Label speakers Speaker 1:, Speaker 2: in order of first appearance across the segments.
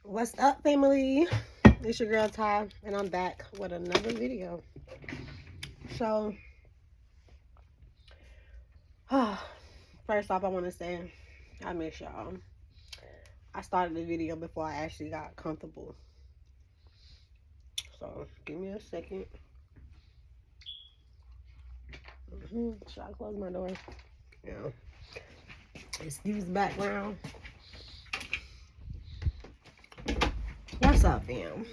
Speaker 1: What's up, family? It's your girl Ty, and I'm back with another video. So, first off, I want to say I miss y'all. I started the video before I actually got comfortable. So, give me a second. Should I close my door? Yeah. Excuse background. What's up, fam?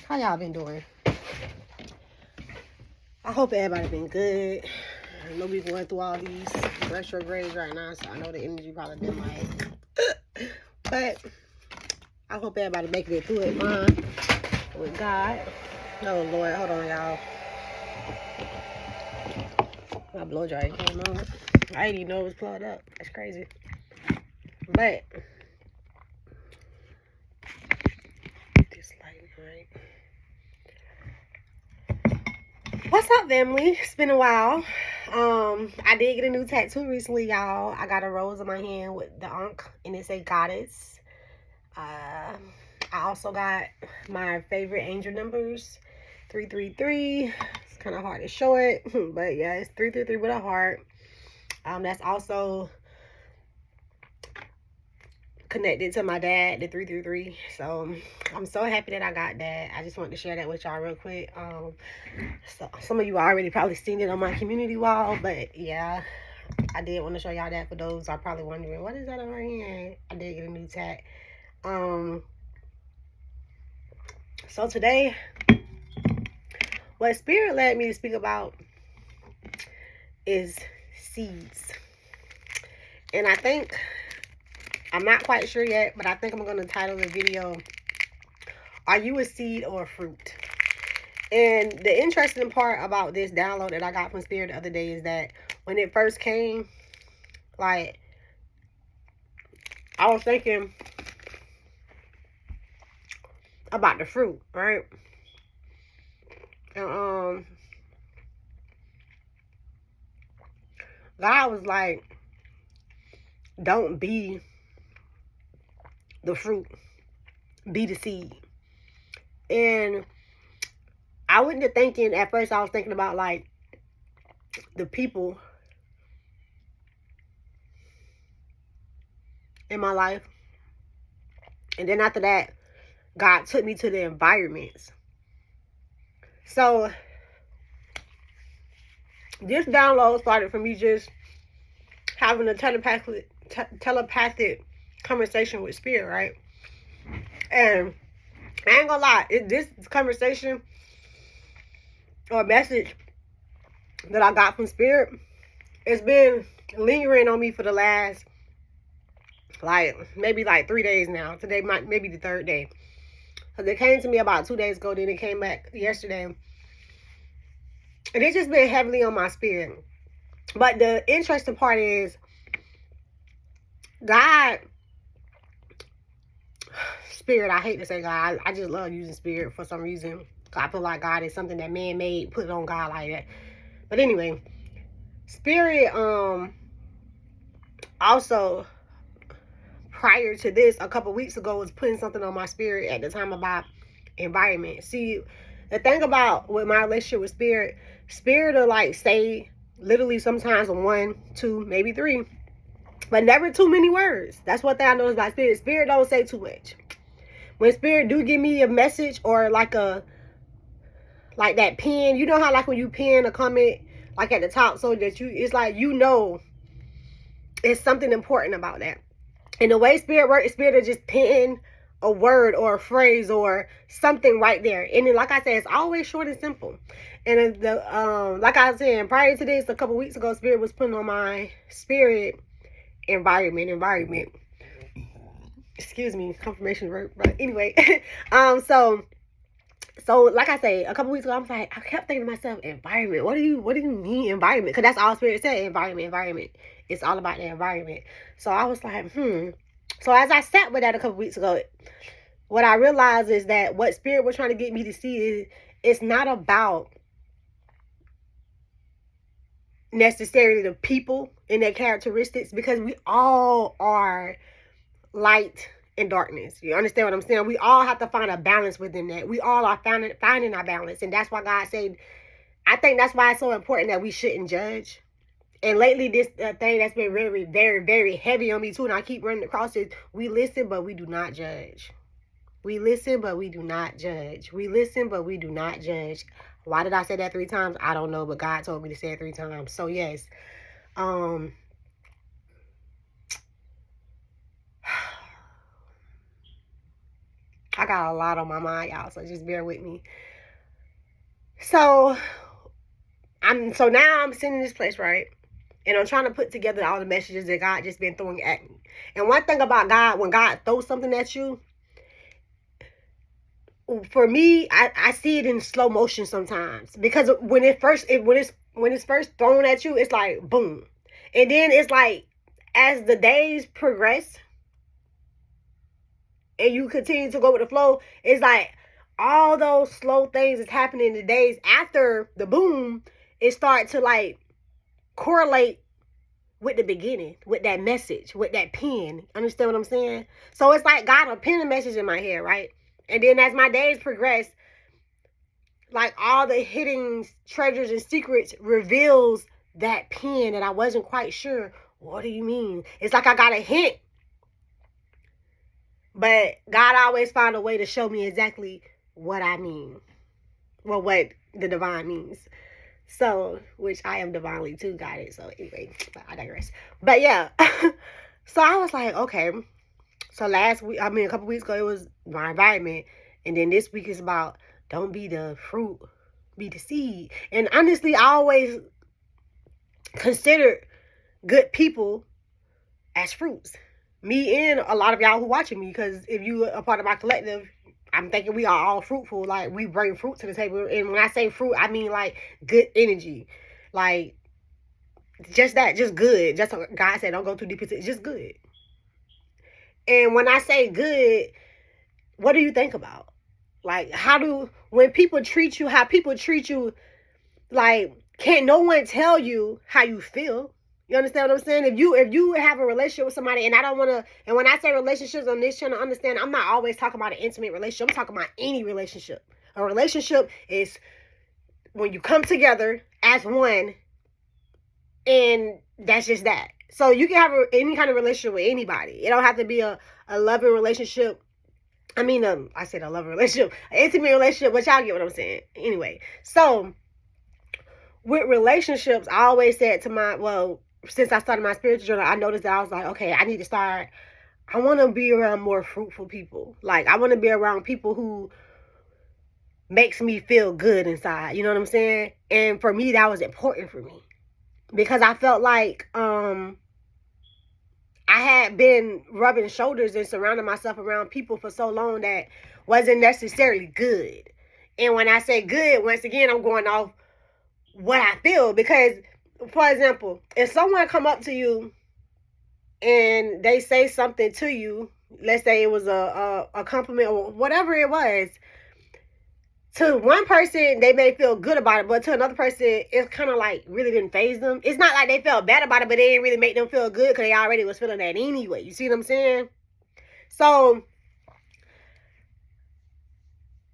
Speaker 1: How y'all been doing? I hope everybody been good. I know we going through all these retrogrades right now, so I know the energy probably been like, but I hope everybody making it through it fine with God. Oh Lord, hold on, y'all. My blow dryer came on. I didn't even know it was plugged up. That's crazy. But this light, right? What's up, family? It's been a while. I did get a new tattoo recently, y'all. I got a rose in my hand with the Ankh, and it say Goddess. I also got my favorite angel numbers, 333. It's kind of hard to show it, but yeah, it's 333 with a heart. That's also connected to my dad, the 333. So I'm so happy that I got that. I just wanted to share that with y'all real quick. So some of you already probably seen it on my community wall, but yeah, I did want to show y'all that. For those are probably wondering, what is that on my hand? I did get a new tat. So today, what Spirit led me to speak about is seeds. And I think, I'm not quite sure yet, but I think I'm going to title the video, Are You a Seed or a Fruit? And the interesting part about this download that I got from Spirit the other day is that when it first came, like, I was thinking about the fruit, right? And God was like, don't be the fruit, be the seed. And I went to thinking, at first I was thinking about like the people in my life. And then after that, God took me to the environments. So this download started from me just having a telepathic conversation with Spirit, right? And I ain't gonna lie, this conversation or message that I got from Spirit, it's been lingering on me for the last, like, maybe like 3 days now. Today might maybe the third day. Because it came to me about 2 days ago, then it came back yesterday. And it's just been heavily on my spirit. But the interesting part is, God, Spirit, I hate to say God, I just love using Spirit for some reason. I feel like God is something that man made, put it on God like that. But anyway, Spirit, also, prior to this, a couple weeks ago, was putting something on my spirit at the time about environment. See, the thing about with my relationship with Spirit will like say literally sometimes 1, 2, maybe 3, but never too many words. That's what I know about Spirit. Spirit don't say too much. When Spirit do give me a message or like that pin, you know how like when you pin a comment like at the top so that it's like it's something important about that. And the way Spirit works, Spirit will just pin a word or a phrase or something right there. And then, like I said, it's always short and simple. And like I was saying, prior to this, a couple weeks ago, Spirit was putting on my spirit environment. Excuse me, confirmation work. But anyway, so like I say, a couple weeks ago, I kept thinking to myself, environment. What do you mean environment? Because that's all Spirit said, environment. It's all about the environment. So I was like, So as I sat with that a couple weeks ago, what I realized is that what Spirit was trying to get me to see is it's not about necessarily the people and their characteristics, because we all are light in darkness. You understand what I'm saying? We all have to find a balance within that. We all are finding our balance. And that's why God said, I think that's why it's so important that we shouldn't judge. And lately, this thing that's been very, very, very heavy on me too, and I keep running across it, we listen, but we do not judge. We listen, but we do not judge. We listen, but we do not judge. Why did I say that 3 times? I don't know, but God told me to say it 3 times. So yes. I got a lot on my mind, y'all, so just bear with me. So now I'm sitting in this place, right? And I'm trying to put together all the messages that God just been throwing at me. And one thing about God, when God throws something at you, for me, I see it in slow motion sometimes. Because when it's first thrown at you, it's like boom. And then it's like as the days progress and you continue to go with the flow, it's like all those slow things that's happening in the days after the boom, it starts to like correlate with the beginning, with that message, with that pen. Understand what I'm saying? So it's like God will pen a message in my head, right? And then as my days progress, like all the hidden treasures and secrets reveals that pen that I wasn't quite sure. What do you mean? It's like I got a hint. But God always found a way to show me exactly what I mean. Well, what the divine means. So, which I am divinely too guided. So anyway, I digress. But yeah. So I was like, okay. So a couple weeks ago, it was my environment. And then this week is about don't be the fruit, be the seed. And honestly, I always considered good people as fruits. Me and a lot of y'all who watching me, because if you are a part of my collective, I'm thinking we are all fruitful. Like, we bring fruit to the table. And when I say fruit, I mean, like, good energy. Like, just that, just good. Just like God said, don't go too deep into it. Just good. And when I say good, what do you think about? Like, when people treat you, how people treat you, like, can't no one tell you how you feel. You understand what I'm saying? If you have a relationship with somebody, and I don't want to, and when I say relationships on this channel, understand, I'm not always talking about an intimate relationship. I'm talking about any relationship. A relationship is when you come together as one, and that's just that. So you can have any kind of relationship with anybody. It don't have to be a loving relationship. I mean, I said a loving relationship, an intimate relationship, but y'all get what I'm saying. Anyway, so with relationships, I always said since I started my spiritual journal, I noticed that I was like, okay, I want to be around more fruitful people. Like, I want to be around people who makes me feel good inside. You know what I'm saying? And for me, that was important for me. Because I felt like I had been rubbing shoulders and surrounding myself around people for so long that wasn't necessarily good. And when I say good, once again, I'm going off what I feel. Because, for example, if someone come up to you and they say something to you, let's say it was a compliment or whatever it was, to one person, they may feel good about it, but to another person, it's kind of like really didn't faze them. It's not like they felt bad about it, but they didn't really make them feel good because they already was feeling that anyway. You see what I'm saying? So,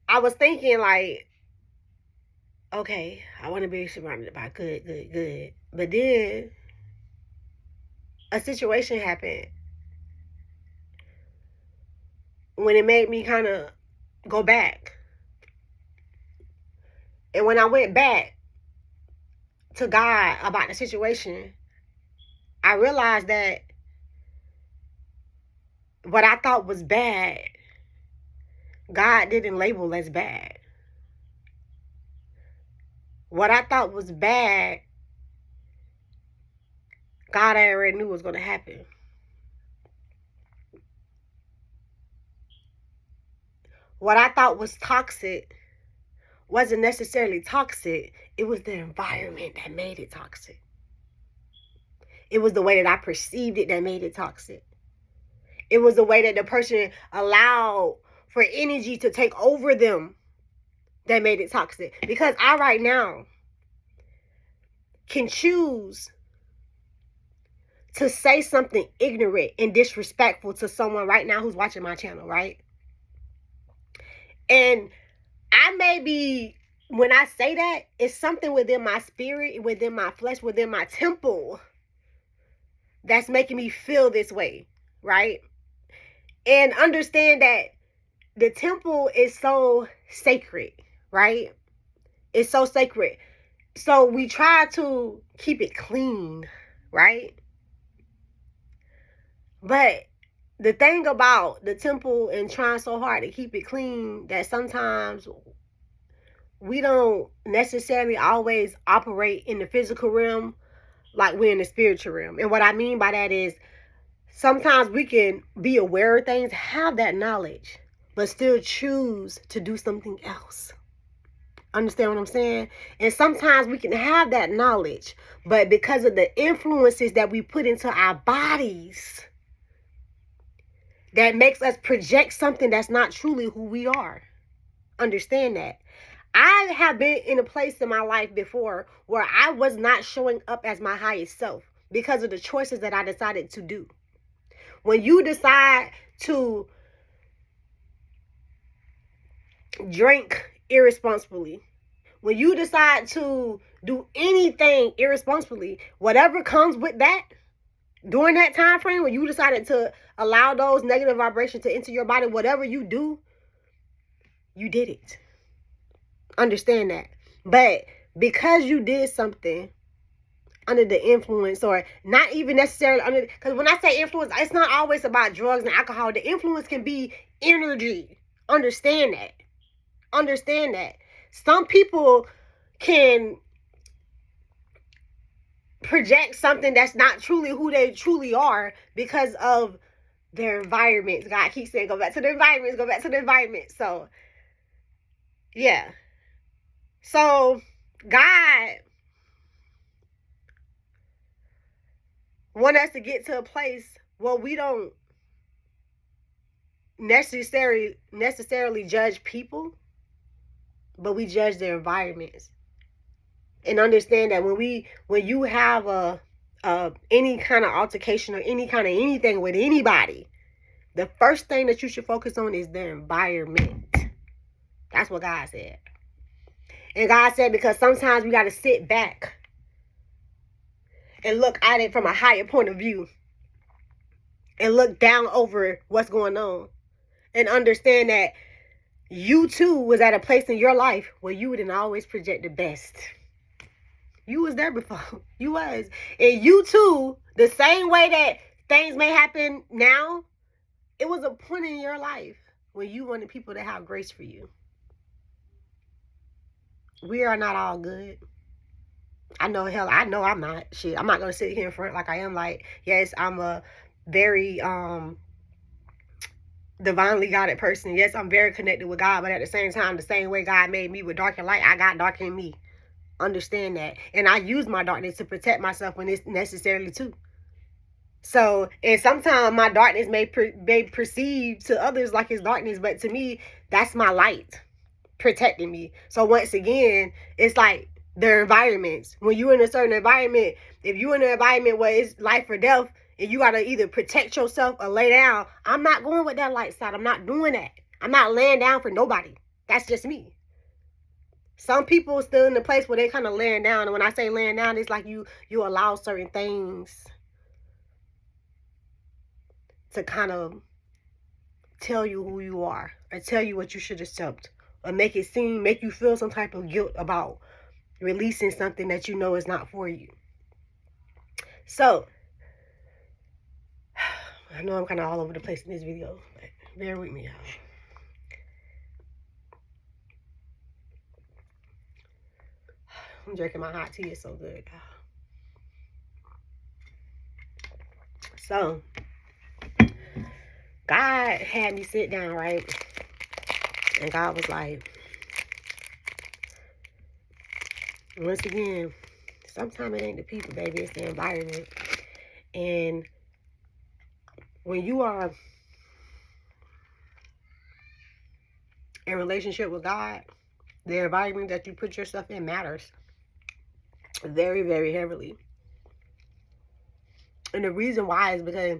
Speaker 1: I was thinking like, okay, I want to be surrounded by good. But then a situation happened when it made me kind of go back. And when I went back to God about the situation, I realized that what I thought was bad, God didn't label as bad. What I thought was bad, God already knew was going to happen. What I thought was toxic wasn't necessarily toxic. It was the environment that made it toxic. It was the way that I perceived it that made it toxic. It was the way that the person allowed for energy to take over them that made it toxic. Because I right now can choose to say something ignorant and disrespectful to someone right now who's watching my channel, right? And I may be, when I say that, it's something within my spirit, within my flesh, within my temple that's making me feel this way, right? And understand that the temple is so sacred, right? It's so sacred. So we try to keep it clean, right? But the thing about the temple and trying so hard to keep it clean, that sometimes we don't necessarily always operate in the physical realm like we're in the spiritual realm. And what I mean by that is sometimes we can be aware of things, have that knowledge, but still choose to do something else. Understand what I'm saying? And sometimes we can have that knowledge, but because of the influences that we put into our bodies, that makes us project something that's not truly who we are. Understand that. I have been in a place in my life before where I was not showing up as my highest self because of the choices that I decided to do. When you decide to drink irresponsibly, when you decide to do anything irresponsibly, whatever comes with that, during that time frame when you decided to allow those negative vibrations to enter your body, whatever you do, you did it. Understand that. But because you did something under the influence, or not even necessarily under, because when I say influence, it's not always about drugs and alcohol. The influence can be energy. Understand that. Understand that. Some people can project something that's not truly who they truly are because of their environments. God keeps saying, go back to the environments, go back to the environment. So, yeah. So, God wants us to get to a place where we don't necessarily judge people, but we judge their environments. And understand that when you have any kind of altercation or any kind of anything with anybody, the first thing that you should focus on is their environment. That's what God said. And God said, because sometimes we got to sit back and look at it from a higher point of view and look down over what's going on and understand that you too was at a place in your life where you didn't always project the best. You was there before. You was. And you too, the same way that things may happen now, it was a point in your life when you wanted people to have grace for you. We are not all good. I know I'm not. Shit, I'm not going to sit here in front like I am. Like, yes, I'm a very divinely guided person. Yes, I'm very connected with God. But at the same time, the same way God made me with dark and light, I got dark in me. Understand that. And I use my darkness to protect myself when it's necessarily too. So, and sometimes my darkness may perceive to others like it's darkness, but to me, that's my light protecting me. So once again, it's like their environments. When you're in a certain environment, if you're in an environment where it's life or death, and you got to either protect yourself or lay down, I'm not going with that light side. I'm not doing that. I'm not laying down for nobody. That's just me. Some people are still in the place where they kind of laying down. And when I say laying down, it's like you allow certain things to kind of tell you who you are, or tell you what you should accept, or make you feel some type of guilt about releasing something that you know is not for you. So, I know I'm kind of all over the place in this video, but bear with me, y'all. I'm drinking my hot tea. It's so good. So, God had me sit down, right? And God was like, once again, sometimes it ain't the people, baby. It's the environment. And when you are in relationship with God, the environment that you put yourself in matters very, very heavily. And the reason why is because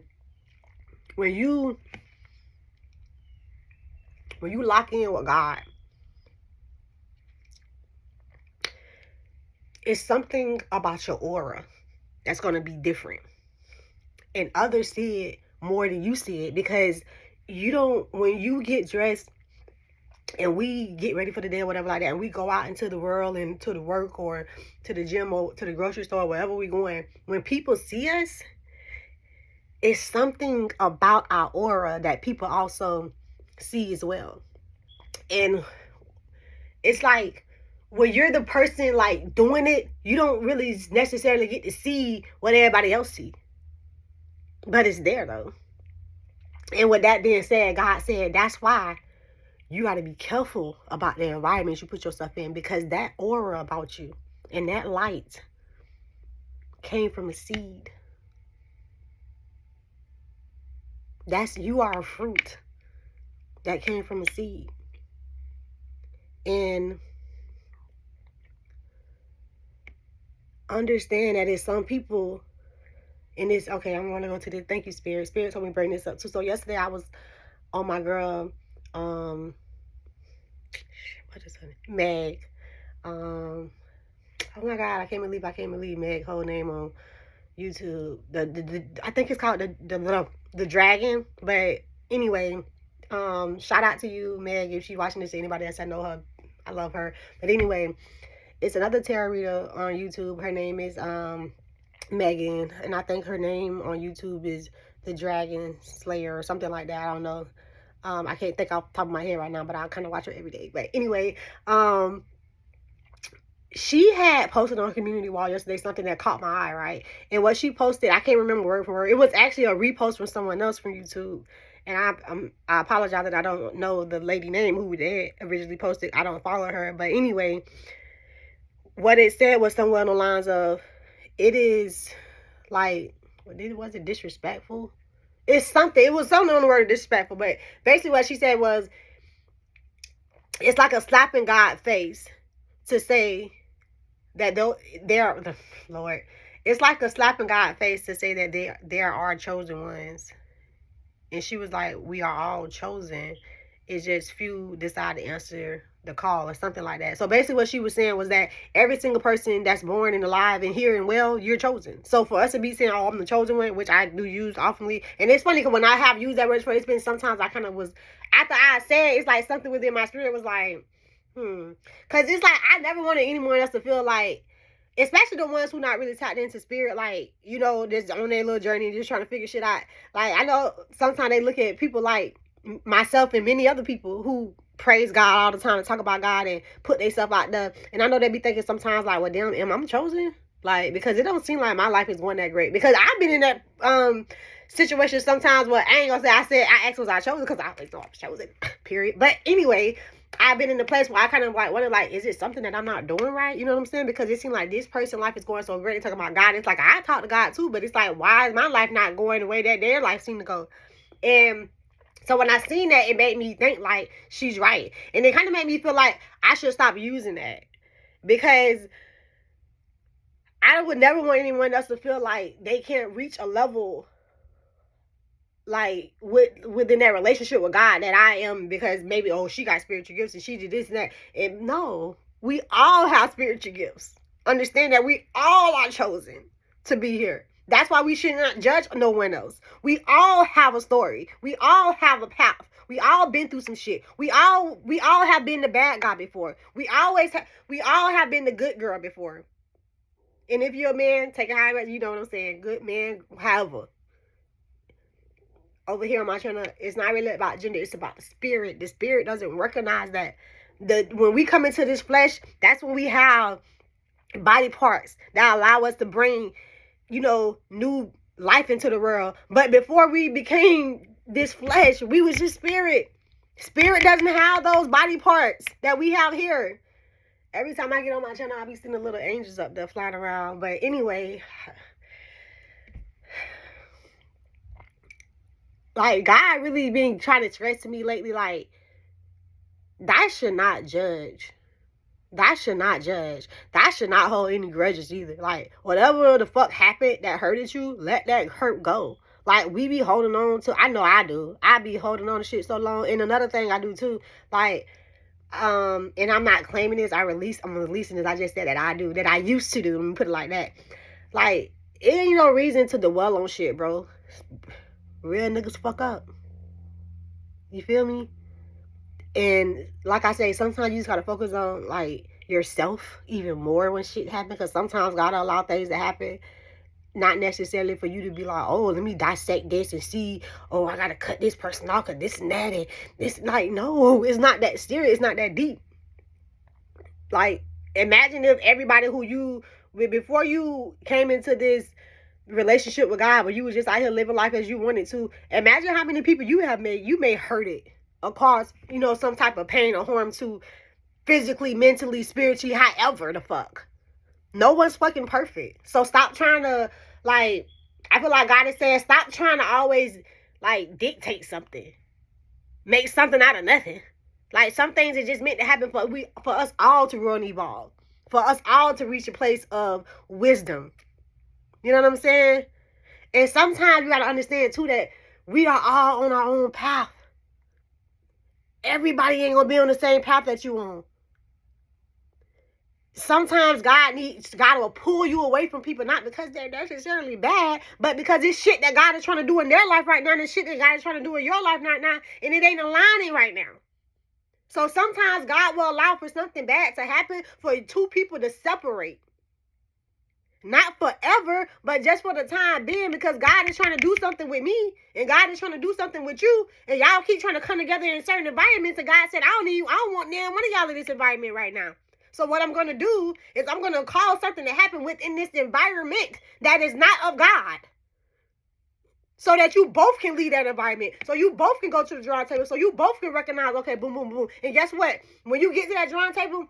Speaker 1: when you lock in with God, it's something about your aura that's going to be different. And others see it more than you see it, because you don't, when you get dressed and we get ready for the day or whatever like that, and we go out into the world and to the work or to the gym or to the grocery store, wherever we're going, when people see us, it's something about our aura that people also see as well. And it's like, when you're the person like doing it, you don't really necessarily get to see what everybody else see, but it's there though. And with that being said, God said that's why you got to be careful about the environment you put yourself in, because that aura about you and that light came from a seed. You are a fruit that came from a seed. And understand that it's some people in this. Okay, I'm going to go to this. Thank you, Spirit. Spirit told me to bring this up too. So yesterday I was on my girl, what is her name? Meg. Oh my God, I can't believe Meg whole name on YouTube. I think it's called the Dragon. But anyway, shout out to you, Meg, if she's watching this. Anybody else, I know her, I love her. But anyway, it's another tarot reader on YouTube. Her name is Megan, and I think her name on YouTube is the Dragon Slayer or something like that. I don't know. I can't think off the top of my head right now, but I kind of watch her every day. But anyway, she had posted on Community Wall yesterday something that caught my eye, right? And what she posted, I can't remember word for word. It was actually a repost from someone else from YouTube. And I apologize that I don't know the lady name who they originally posted. I don't follow her. But anyway, what it said was somewhere on the lines of, it is like, was it disrespectful? It was something on the word disrespectful. But basically what she said was, it's like a slap in God's face to say that they're Lord. It's like a slap in God's face to say that they are our chosen ones. And she was like, we are all chosen. It's just few decide to answer the call or something like that. So basically what she was saying was that every single person that's born and alive and here and well, you're chosen. So for us to be saying, oh, I'm the chosen one, which I do use oftenly. And it's funny because when I have used that word for, it's been sometimes I kind of was, after I said, it's like something within my spirit was like, because it's like, I never wanted anyone else to feel like, especially the ones who not really tapped into spirit, like, you know, just on their little journey, just trying to figure shit out. Like, I know sometimes they look at people like myself and many other people who praise God all the time and talk about God and put themselves out there. And I know they be thinking sometimes like, well, damn, am I chosen? Like, because it don't seem like my life is going that great. Because I've been in that situation sometimes where I ain't gonna say I asked was I chosen, because I always know I'm chosen, period. But anyway, I've been in the place where I kind of like wonder, like, is it something that I'm not doing right? You know what I'm saying? Because it seems like this person's life is going so great. Talking about God, it's like I talk to God too, but it's like, why is my life not going the way that their life seemed to go? And so when I seen that, it made me think like she's right, and it kind of made me feel like I should stop using that, because I would never want anyone else to feel like they can't reach a level like within that relationship with God that I am, because maybe, oh, she got spiritual gifts and she did this and that. And no, we all have spiritual gifts. Understand that we all are chosen to be here. That's why we should not judge no one else. We all have a story. We all have a path. We all been through some shit. We all have been the bad guy before. We all have been the good girl before. And if you're a man, take a high, you know what I'm saying? Good man, however. Over here on my channel, it's not really about gender, it's about the spirit. The spirit doesn't recognize that when we come into this flesh, that's when we have body parts that allow us to bring, you know, new life into the world. But before we became this flesh, we was just spirit. Spirit doesn't have those body parts that we have here. Every time I get on my channel, I be seeing the little angels up there flying around. But anyway, like, God really been trying to stress to me lately, like, I should not judge. that should not judge. That should not hold any grudges either. Like, whatever the fuck happened that hurted you, let that hurt go. Like, we be holding on to, I know I do. I be holding on to shit so long. And another thing I do too, like, and I'm not claiming this, I'm releasing this. I just said that I do, that I used to do. Let me put it like that. Like, it ain't no reason to dwell on shit, bro. Real niggas fuck up. You feel me? And like I say, sometimes you just gotta focus on like yourself even more when shit happens. Because sometimes God will allow things to happen, not necessarily for you to be like, oh, let me dissect this and see, oh, I gotta cut this person off because this and that, and this. Like, no, it's not that serious. It's not that deep. Like, imagine if everybody who you, before you came into this relationship with God, where you was just out here living life as you wanted to, imagine how many people you have made. You may hurt it or cause, you know, some type of pain or harm to physically, mentally, spiritually, however the fuck. No one's fucking perfect. So stop trying to, like, I feel like God is saying, stop trying to always, like, dictate something. Make something out of nothing. Like, some things are just meant to happen for us all to grow and evolve. For us all to reach a place of wisdom. You know what I'm saying? And sometimes you got to understand, too, that we are all on our own path. Everybody ain't going to be on the same path that you on. Sometimes God will pull you away from people, not because they're necessarily bad, but because it's shit that God is trying to do in their life right now, and it's shit that God is trying to do in your life right now, and it ain't aligning right now. So sometimes God will allow for something bad to happen for two people to separate. Not forever, but just for the time being, because God is trying to do something with me, and God is trying to do something with you, and y'all keep trying to come together in certain environments, and God said, I don't want damn one of y'all in this environment right now. So what I'm going to do is I'm going to cause something to happen within this environment that is not of God. So that you both can leave that environment. So you both can go to the drawing table. So you both can recognize, okay, boom, boom, boom. And guess what? When you get to that drawing table,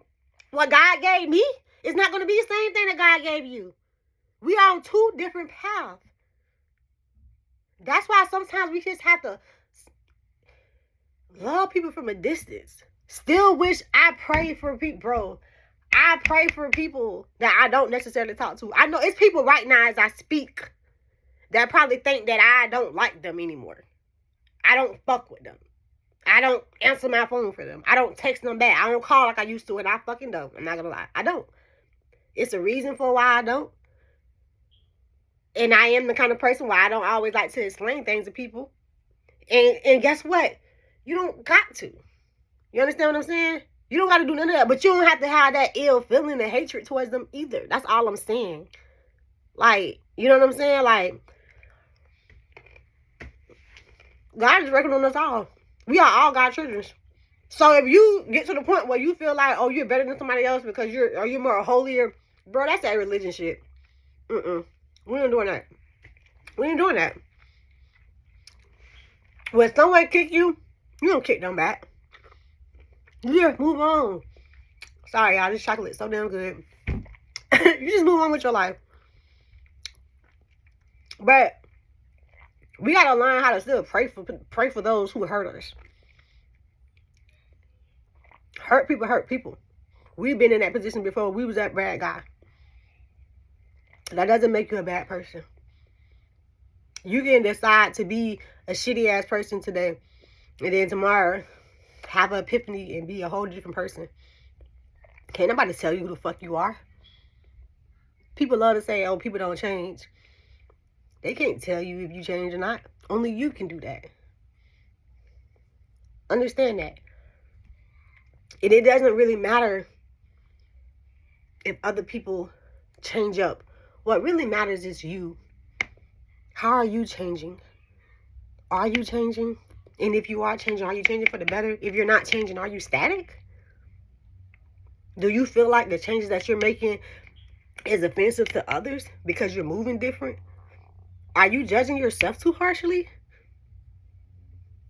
Speaker 1: what God gave me is not going to be the same thing that God gave you. We are on two different paths. That's why sometimes we just have to love people from a distance. Still wish I pray for people, bro. I pray for people that I don't necessarily talk to. I know it's people right now as I speak that probably think that I don't like them anymore. I don't fuck with them. I don't answer my phone for them. I don't text them back. I don't call like I used to, and I fucking don't. I'm not gonna lie. I don't. It's a reason for why I don't. And I am the kind of person where I don't always like to explain things to people. And guess what? You don't got to. You understand what I'm saying? You don't got to do none of that. But you don't have to have that ill feeling and hatred towards them either. That's all I'm saying. Like, you know what I'm saying? Like, God is working on us all. We are all God's children. So if you get to the point where you feel like, oh, you're better than somebody else because you're more holier, bro, that's that religion shit. We ain't doing that. We ain't doing that. When someone kick you, you don't kick them back. Yeah, move on. Sorry, y'all. This chocolate is so damn good. You just move on with your life. But we gotta learn how to still pray for those who hurt us. Hurt people hurt people. We've been in that position before. We was that bad guy. That doesn't make you a bad person. You can decide to be a shitty ass person today, and then tomorrow have an epiphany and be a whole different person. Can't nobody tell you who the fuck you are. People love to say, oh, people don't change. They can't tell you if you change or not. Only you can do that. Understand that. And it doesn't really matter if other people change up. What really matters is you. How are you changing? Are you changing? And if you are changing, are you changing for the better? If you're not changing, are you static? Do you feel like the changes that you're making is offensive to others because you're moving different? Are you judging yourself too harshly?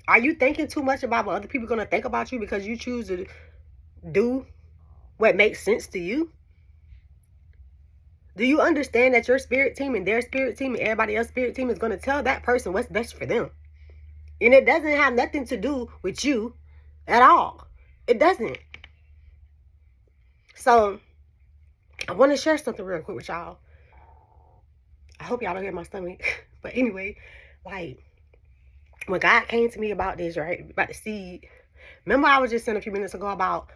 Speaker 1: Are you thinking too much about what other people are going to think about you because you choose to do what makes sense to you? Do you understand that your spirit team and their spirit team and everybody else's spirit team is going to tell that person what's best for them? And it doesn't have nothing to do with you at all. It doesn't. So I want to share something real quick with y'all. I hope y'all don't hear my stomach. But anyway, like, when God came to me about this, right, about the seed, remember I was just saying a few minutes ago about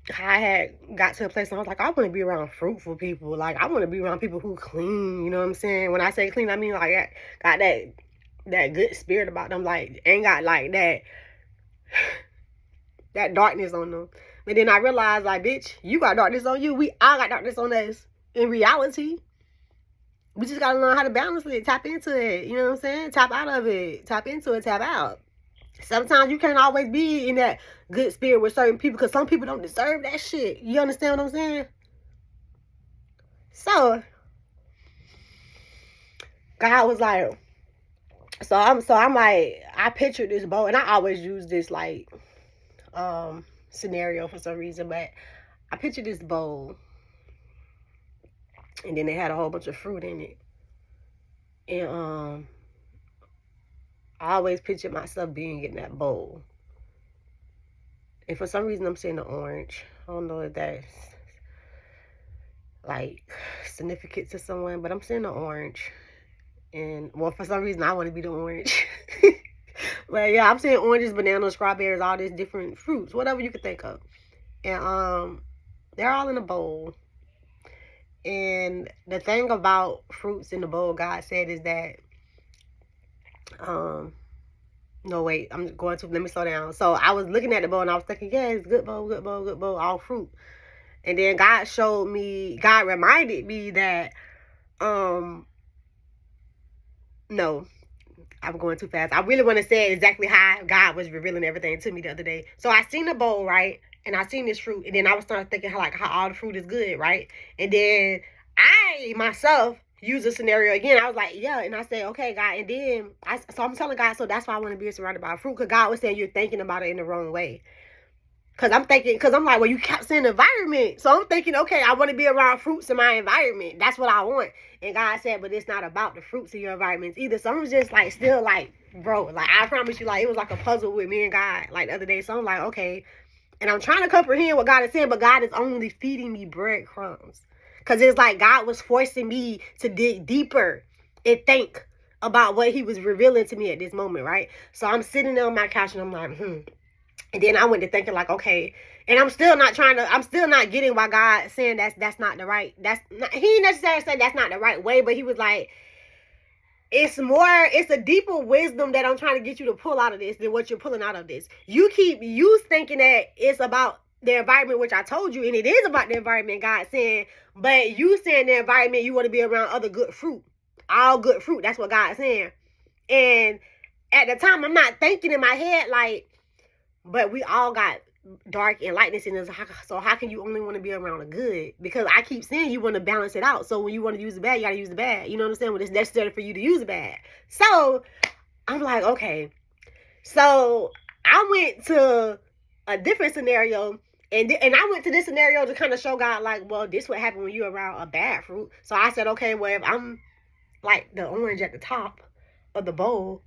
Speaker 1: how I had got to a place and I was like, I want to be around fruitful people. Like, I want to be around people who clean, you know what I'm saying? When I say clean, I mean, like, got that good spirit about them, like, ain't got, like, that darkness on them. But then I realized, like, bitch, you got darkness on you. We all got darkness on us. In reality, we just got to learn how to balance it, tap into it, you know what I'm saying? Tap out of it, tap into it, tap out. Sometimes you can't always be in that good spirit with certain people because some people don't deserve that shit. You understand what I'm saying? So, God was like, I'm like, I pictured this bowl, and I always use this, like, scenario for some reason, but I pictured this bowl, and then it had a whole bunch of fruit in it. And, I always pictured myself being in that bowl. And for some reason, I'm saying the orange. I don't know if that's, like, significant to someone, but I'm saying the orange. And, well, for some reason, I want to be the orange. But, yeah, I'm saying oranges, bananas, strawberries, all these different fruits, whatever you could think of. And, they're all in a bowl. And the thing about fruits in the bowl, God said, is that, no, wait, I'm going to, let me slow down. So I was looking at the bowl and I was thinking, yeah, it's good bowl, good bowl, good bowl, all fruit. And then God reminded me that, no, I'm going too fast. I really want to say exactly how God was revealing everything to me the other day. So I seen the bowl, right? And I seen this fruit. And then I was starting thinking how all the fruit is good, right? And then I, myself, use a scenario again. I was like, yeah. And I said, okay, God. And then, I'm telling God, so that's why I want to be surrounded by fruit. Because God was saying you're thinking about it in the wrong way. Because I'm like, well, you kept saying environment. So I'm thinking, okay, I want to be around fruits in my environment. That's what I want. And God said, but it's not about the fruits in your environments either. So I'm just like, still like, bro, like, I promise you, like, it was like a puzzle with me and God, like, the other day. So I'm like, okay. And I'm trying to comprehend what God is saying, but God is only feeding me breadcrumbs. Because it's like God was forcing me to dig deeper and think about what he was revealing to me at this moment, right? So I'm sitting there on my couch and I'm like, And then I went to thinking like, okay, and I'm still not getting why God saying that's not the right, he didn't necessarily say that's not the right way, but he was like, it's a deeper wisdom that I'm trying to get you to pull out of this than what you're pulling out of this. You thinking that it's about the environment, which I told you, and it is about the environment, God saying, but you saying the environment, you want to be around other good fruit, all good fruit. That's what God's saying. And at the time, I'm not thinking in my head like, but we all got dark and lightness in us. So how can you only want to be around the good? Because I keep saying you want to balance it out. So when you want to use the bad, you got to use the bad. You know what I'm saying? When it's necessary for you to use the bad. So I'm like, okay. So I went to a different scenario. And I went to this scenario to kind of show God, like, well, this would happen when you're around a bad fruit. So I said, okay, well, if I'm like the orange at the top of the bowl,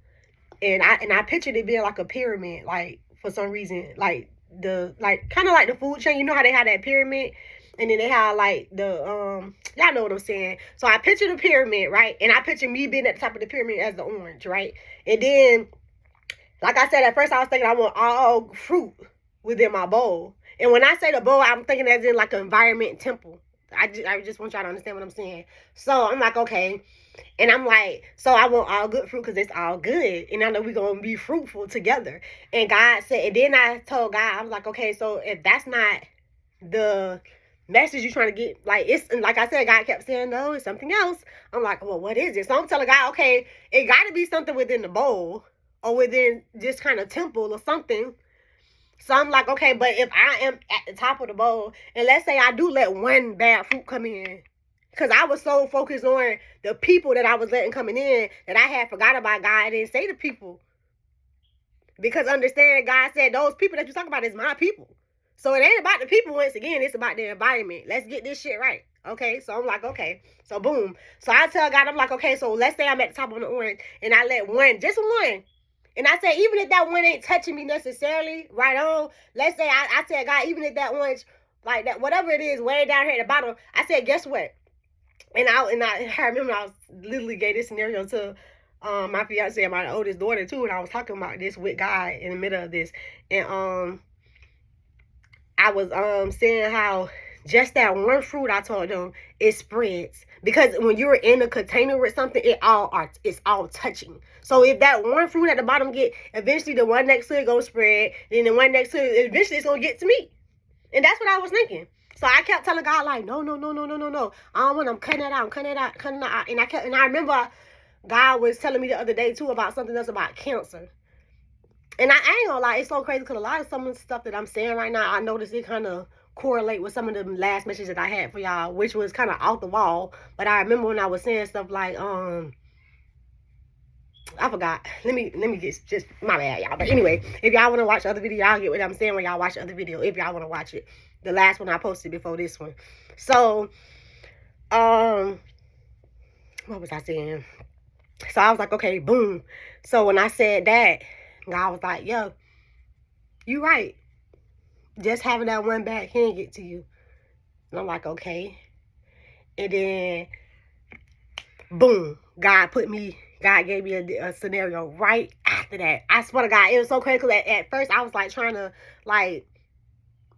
Speaker 1: and I pictured it being like a pyramid, like, for some reason, like kind of like the food chain. You know how they have that pyramid, and then they have like the y'all know what I'm saying. So I pictured the pyramid, right? And I pictured me being at the top of the pyramid as the orange, right? And then, like I said, at first I was thinking I want all fruit within my bowl. And when I say the bowl, I'm thinking as in like an environment temple. I just want y'all to understand what I'm saying. So I'm like, okay. And I'm like, so I want all good fruit because it's all good. And I know we're going to be fruitful together. And God said, and then I told God, I was like, okay, so if that's not the message you're trying to get, like, it's, and like I said, God kept saying, no, it's something else. I'm like, well, what is it? So I'm telling God, okay, it got to be something within the bowl or within this kind of temple or something. So I'm like, okay, but if I am at the top of the bowl, and let's say I do let one bad fruit come in, because I was so focused on the people that I was letting coming in that I had forgot about God. I didn't say the people. Because understand, God said those people that you talk about is my people. So it ain't about the people once again. It's about the environment. Let's get this shit right. Okay, so I'm like, okay. So boom. So I tell God, I'm like, okay, so let's say I'm at the top of the orange and I let one, just one. And I say, even if that one ain't touching me necessarily, right on, let's say I tell God, even if that orange like that, whatever it is, way down here at the bottom. I said, guess what? And I remember I was literally gave this scenario to my fiance and my oldest daughter too, and I was talking about this with God in the middle of this, and I was saying how just that one fruit, I told them, it spreads, because when you're in a container with something, it's all touching. So if that one fruit at the bottom get, eventually the one next to it gonna spread, then the one next to it, eventually it's gonna get to me. And that's what I was thinking. So I kept telling God, like, no. I don't want, I'm cutting it out, cutting it out. And I remember God was telling me the other day too about something else about cancer. And I ain't gonna lie, it's so crazy because a lot of some of the stuff that I'm saying right now, I noticed it kind of correlate with some of the last messages that I had for y'all, which was kind of off the wall. But I remember when I was saying stuff like, I forgot. Let me get, just my bad, y'all. But anyway, if y'all want to watch the other video, y'all get what I'm saying when y'all watch the other video. If y'all want to watch it, the last one I posted before this one. So, what was I saying? So I was like, okay, boom. So when I said that, God was like, yo, you right. Just having that one bag can get to you. And I'm like, okay. And then, boom, God gave me a scenario right after that. I swear to God, it was so crazy because at first I was like trying to, like,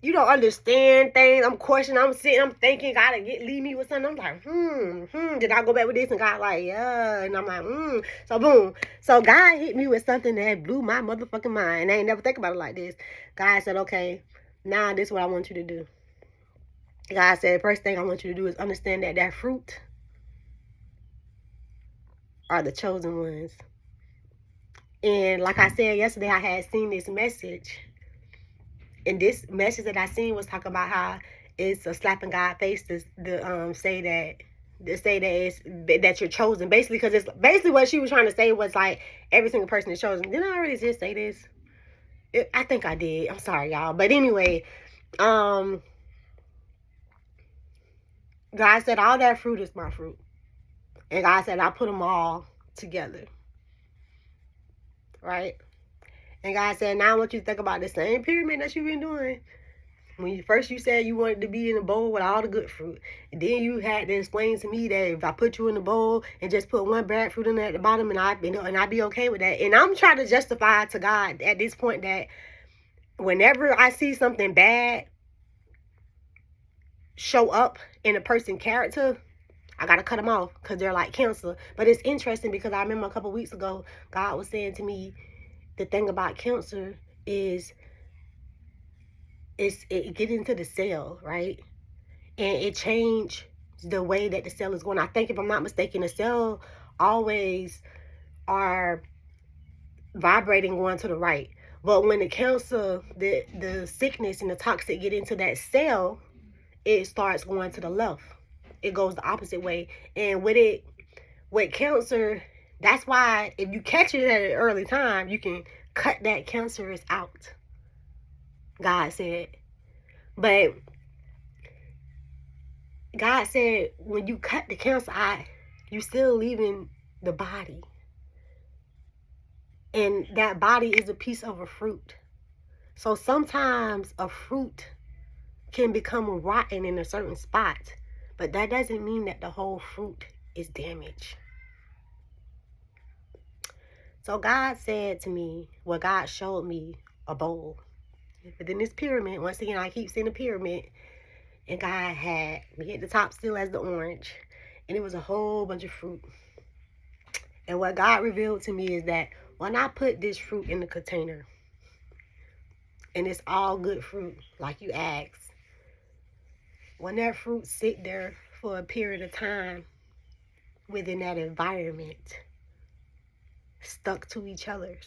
Speaker 1: you don't understand things. I'm questioning, I'm sitting, I'm thinking, God leave me with something. I'm like, did I go back with this? And God like, yeah. And I'm like, So boom. So God hit me with something that blew my motherfucking mind. I ain't never think about it like this. God said, okay, now this is what I want you to do. God said, first thing I want you to do is understand that fruit are the chosen ones. And like I said yesterday, I had seen this message. And this message that I seen was talking about how it's a slap in God's face to say that you're chosen. Basically, because it's basically what she was trying to say was like every single person is chosen. Didn't I already just say this? I think I did. I'm sorry, y'all. But anyway, God said all that fruit is my fruit. And God said I put them all together. Right? And God said, now I want you to think about the same pyramid that you've been doing. When you said you wanted to be in a bowl with all the good fruit. And then you had to explain to me that if I put you in the bowl and just put one bad fruit in there at the bottom, and I'd be okay with that. And I'm trying to justify to God at this point that whenever I see something bad show up in a person's character, I gotta cut them off because they're like cancer. But it's interesting because I remember a couple weeks ago, God was saying to me, the thing about cancer is it get into the cell, right? And it changed the way that the cell is going. I think, if I'm not mistaken, the cell always are vibrating going to the right. But when the cancer, the sickness and the toxic get into that cell, it starts going to the left. It goes the opposite way. And with cancer, that's why if you catch it at an early time, you can cut that cancerous out. God said. But God said when you cut the cancer out, you still leaving the body. And that body is a piece of a fruit. So sometimes a fruit can become rotten in a certain spot. But that doesn't mean that the whole fruit is damaged. So God said to me, God showed me a bowl. But in this pyramid, once again, I keep seeing the pyramid. And God had me at the top still as the orange. And it was a whole bunch of fruit. And what God revealed to me is that when I put this fruit in the container, and it's all good fruit, like you asked, when that fruit sit there for a period of time within that environment, stuck to each other's,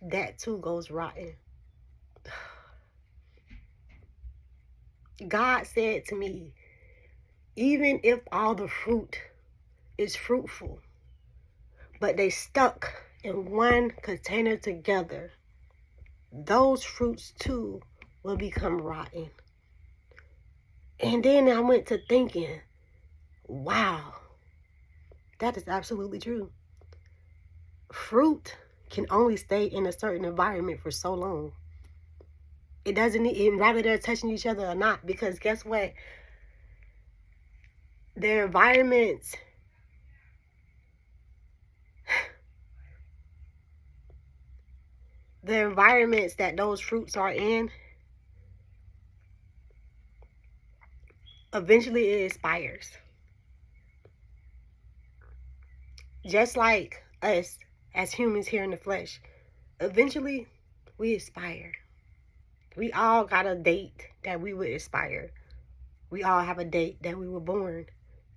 Speaker 1: that too goes rotten. God said to me, even if all the fruit is fruitful, but they stuck in one container together, those fruits too will become rotten. And then I went to thinking, wow, that is absolutely true. Fruit can only stay in a certain environment for so long. It doesn't need, rather they're touching each other or not, because guess what? Their environments, that those fruits are in, eventually it expires. Just like us as humans here in the flesh, eventually we expire. We all got a date that we would expire. We all have a date that we were born,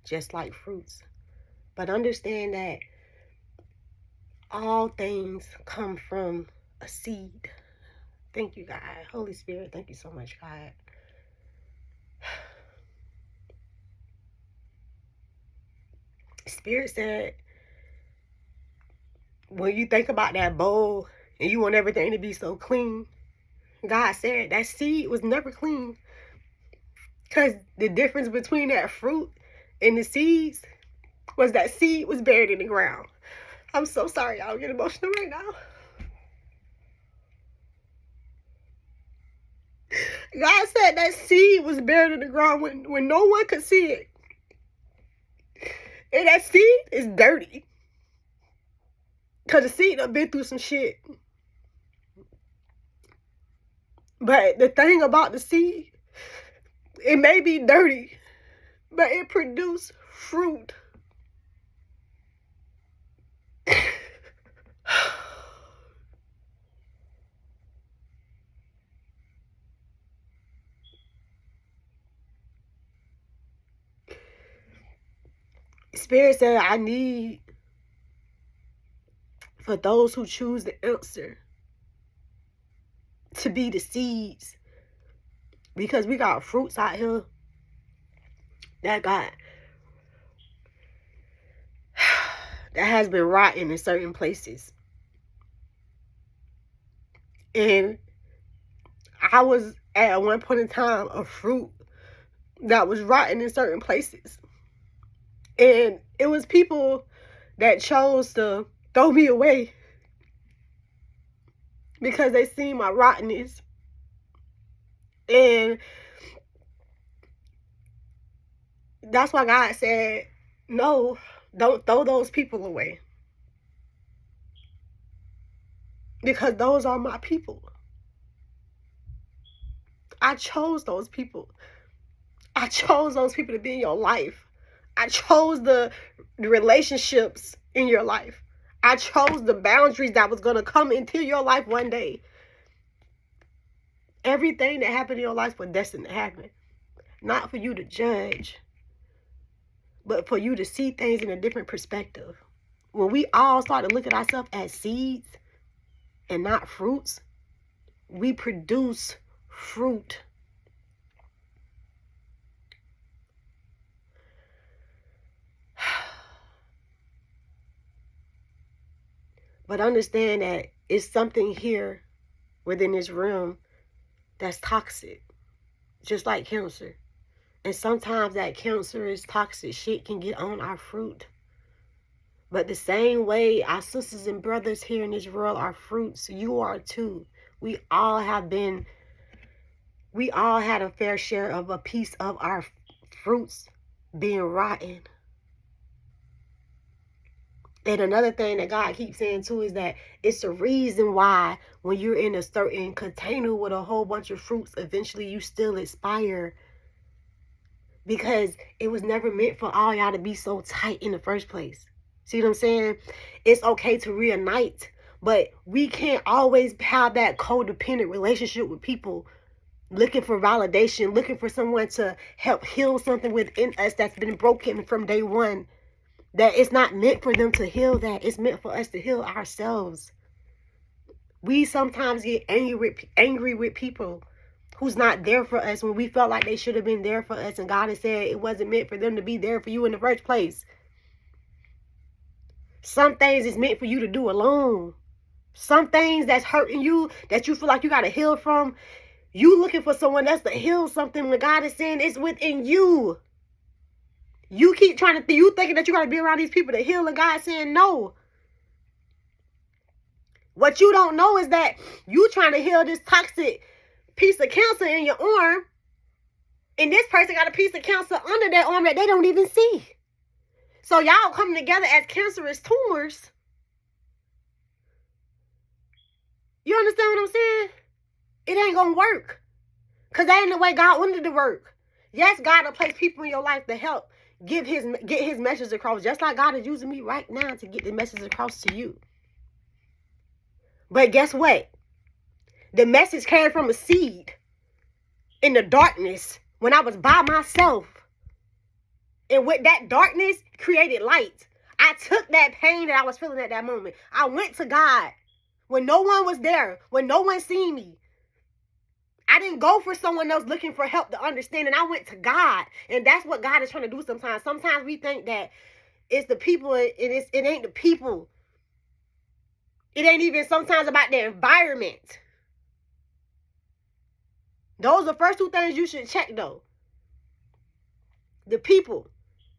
Speaker 1: just like fruits. But understand that all things come from a seed. Thank you, God. Holy Spirit, thank you so much, God. Spirit said, when you think about that bowl and you want everything to be so clean, God said that seed was never clean. Because the difference between that fruit and the seeds was that seed was buried in the ground. I'm so sorry, y'all. Get emotional right now. God said that seed was buried in the ground when no one could see it. And that seed is dirty. Because the seed done been through some shit. But the thing about the seed, it may be dirty, but it produced fruit. Spirit said, I need for those who choose the answer to be the seeds. Because we got fruits out here that has been rotten in certain places. And I was at one point in time a fruit that was rotten in certain places. And it was people that chose to throw me away because they seen my rottenness. And that's why God said, no, don't throw those people away. Because those are my people. I chose those people. I chose those people to be in your life. I chose the relationships in your life. I chose the boundaries that was going to come into your life one day. Everything that happened in your life was destined to happen. Not for you to judge, but for you to see things in a different perspective. When we all start to look at ourselves as seeds and not fruits, we produce fruit. But understand that it's something here within this realm that's toxic, just like cancer. And sometimes that cancerous toxic shit can get on our fruit. But the same way our sisters and brothers here in this world are fruits, you are too. We all had a fair share of a piece of our fruits being rotten. And another thing that God keeps saying too is that it's the reason why when you're in a certain container with a whole bunch of fruits, eventually you still expire. Because it was never meant for all y'all to be so tight in the first place. See what I'm saying? It's okay to reunite, but we can't always have that codependent relationship with people looking for validation, looking for someone to help heal something within us that's been broken from day one. That it's not meant for them to heal that. It's meant for us to heal ourselves. We sometimes get angry with people who's not there for us when we felt like they should have been there for us. And God has said it wasn't meant for them to be there for you in the first place. Some things is meant for you to do alone. Some things that's hurting you, that you feel like you got to heal from, you looking for someone else to heal something when God is saying it's within you. You keep trying to, you thinking that you got to be around these people to heal, and God saying no. What you don't know is that you trying to heal this toxic piece of cancer in your arm, and this person got a piece of cancer under their arm that they don't even see. So y'all coming together as cancerous tumors. You understand what I'm saying? It ain't gonna work. Because that ain't the way God wanted it to work. Yes, God will place people in your life to help get his message across. Just like God is using me right now to get the message across to you. But guess what? The message came from a seed in the darkness when I was by myself. And with that darkness created light. I took that pain that I was feeling at that moment. I went to God when no one was there, when no one seen me. I didn't go for someone else looking for help to understand, and I went to God. And that's what God is trying to do sometimes. Sometimes we think that it's the people, and it ain't the people. It ain't even sometimes about the environment. Those are the first two things you should check, though. The people.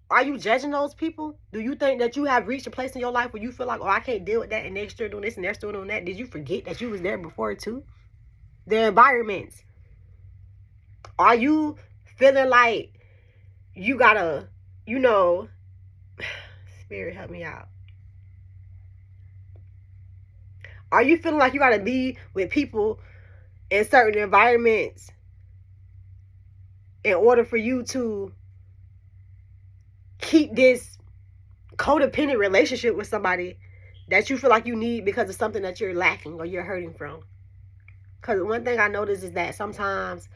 Speaker 1: Are you judging those people? Do you think that you have reached a place in your life where you feel like, oh, I can't deal with that, and they're still doing this and they're still doing that? Did you forget that you was there before too? The environments. Are you feeling like you gotta, Spirit, help me out. Are you feeling like you gotta be with people in certain environments in order for you to keep this codependent relationship with somebody that you feel like you need because of something that you're lacking or you're hurting from? Because one thing I noticed is that sometimes,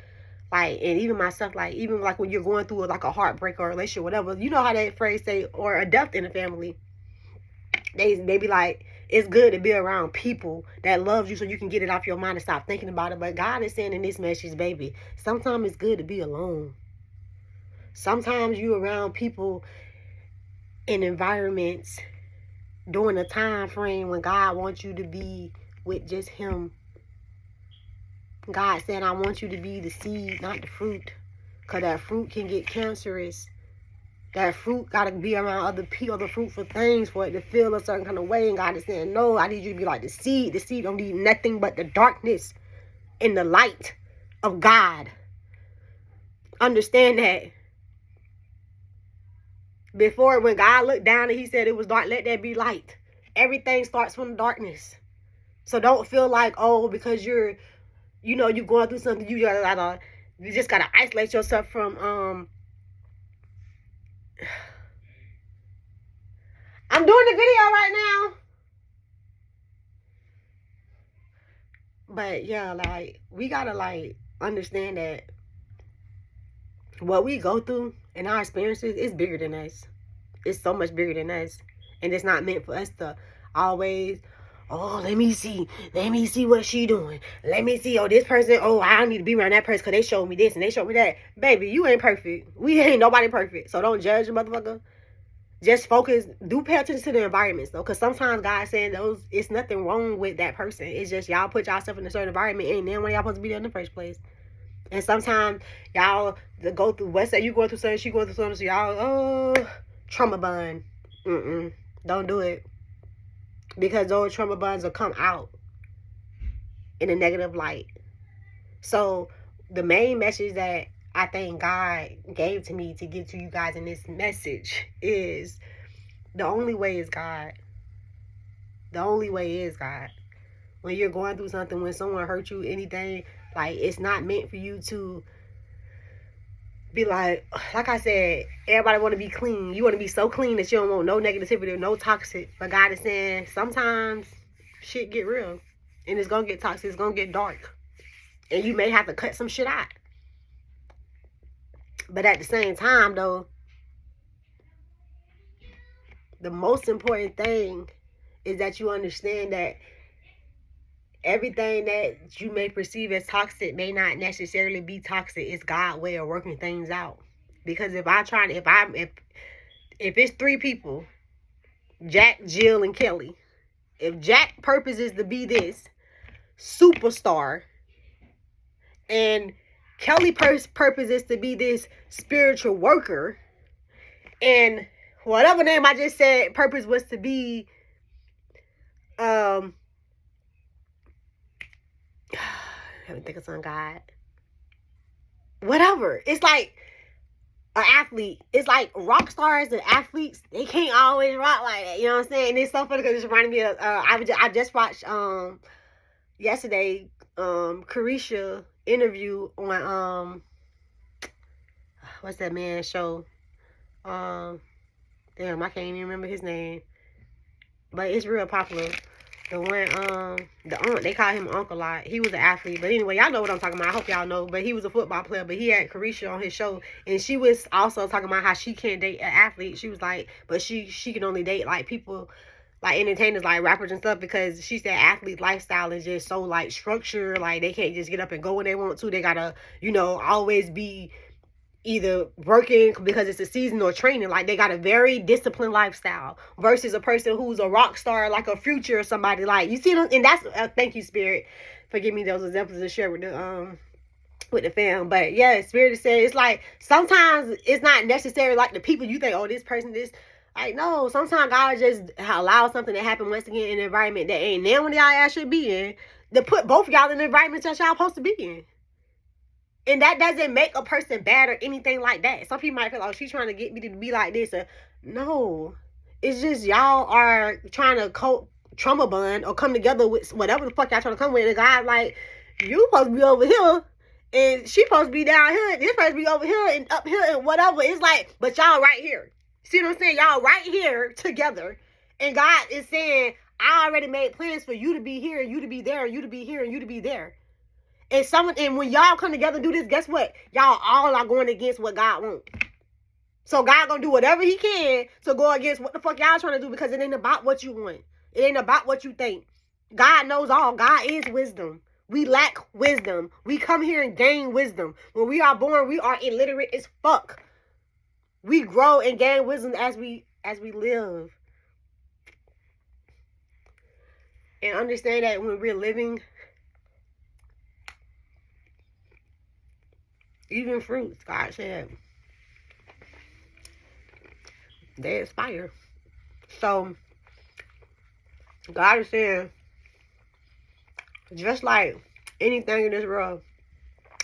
Speaker 1: and even myself, even when you're going through a heartbreak or a relationship, whatever, you know how that phrase say, or a death in the family, they be like, it's good to be around people that love you so you can get it off your mind and stop thinking about it. But God is saying in this message, baby, sometimes it's good to be alone. Sometimes you around people in environments during a time frame when God wants you to be with just him. God said, I want you to be the seed, not the fruit. Because that fruit can get cancerous. That fruit got to be around other fruitful things for it to feel a certain kind of way. And God is saying, no, I need you to be like the seed. The seed don't need nothing but the darkness and the light of God. Understand that. Before, when God looked down and he said it was dark, let there be light. Everything starts from the darkness. So don't feel like, oh, because you're going through something, you just gotta isolate yourself from I'm doing the video right now. But yeah, we gotta understand that what we go through and our experiences is bigger than us. It's so much bigger than us. And it's not meant for us to always, oh, let me see what she doing. Let me see, this person, I don't need to be around that person because they showed me this and they showed me that. Baby, you ain't perfect. We ain't nobody perfect. So don't judge, motherfucker. Just focus. Do pay attention to the environments, though. Because sometimes God's saying it's nothing wrong with that person. It's just y'all put yourself in a certain environment and then when y'all supposed to be there in the first place. And sometimes y'all go through, let's say you going through something, she going through something, so y'all, trauma bond. Don't do it. Because those trauma bonds will come out in a negative light. So the main message that I think God gave to me to give to you guys in this message is the only way is God. The only way is God. When you're going through something, when someone hurt you, anything, it's not meant for you to be like I said, everybody want to be clean. You want to be so clean that you don't want no negativity, no toxic. But God is saying sometimes shit get real. And it's going to get toxic. It's going to get dark. And you may have to cut some shit out. But at the same time, though, the most important thing is that you understand that everything that you may perceive as toxic may not necessarily be toxic. It's God's way of working things out. Because if it's 3 people, Jack, Jill, and Kelly, if Jack purpose is to be this superstar and Kelly purpose is to be this spiritual worker, and whatever name I just said purpose was to be Let me think of some God. Whatever. It's like an athlete. It's like rock stars and athletes. They can't always rock like that. You know what I'm saying? And it's so funny because it's reminding me of. I just watched yesterday Carisha interview on what's that man's show? Damn, I can't even remember his name. But it's real popular. The one, they call him Uncle a lot. He was an athlete. But anyway, y'all know what I'm talking about. I hope y'all know. But he was a football player. But he had Carisha on his show. And she was also talking about how she can't date an athlete. She was like, but she can only date, like, people, like, entertainers, like, rappers and stuff. Because she said athlete lifestyle is just so, like, structured. Like, they can't just get up and go when they want to. They gotta, you know, always be either working because it's a season or training. Like, they got a very disciplined lifestyle versus a person who's a rock star, like a Future or somebody. Like, you see them, and that's thank you, Spirit, for giving me those examples to share with the fam. But yeah, Spirit is saying it's like sometimes it's not necessarily like the people you think, oh, this person, this. Like, no, sometimes God just allows something to happen once again in an environment that ain't now when y'all actually be in, to put both of y'all in the environment that y'all supposed to be in. And that doesn't make a person bad or anything like that. Some people might feel, oh, she's trying to get me to be like this. No. It's just y'all are trying to trauma bond or come together with whatever the fuck y'all trying to come with. And God, like, you supposed to be over here. And she supposed to be down here. This supposed to be over here and up here and whatever. It's like, but y'all right here. See what I'm saying? Y'all right here together. And God is saying, I already made plans for you to be here, you to be there, you to be here, and you to be there. And when y'all come together and do this, guess what? Y'all all are going against what God wants. So God gonna do whatever he can to go against what the fuck y'all trying to do, because it ain't about what you want. It ain't about what you think. God knows all. God is wisdom. We lack wisdom. We come here and gain wisdom. When we are born, we are illiterate as fuck. We grow and gain wisdom as we live. And understand that when we're living, even fruits, God said, they expire. So, God is saying, just like anything in this world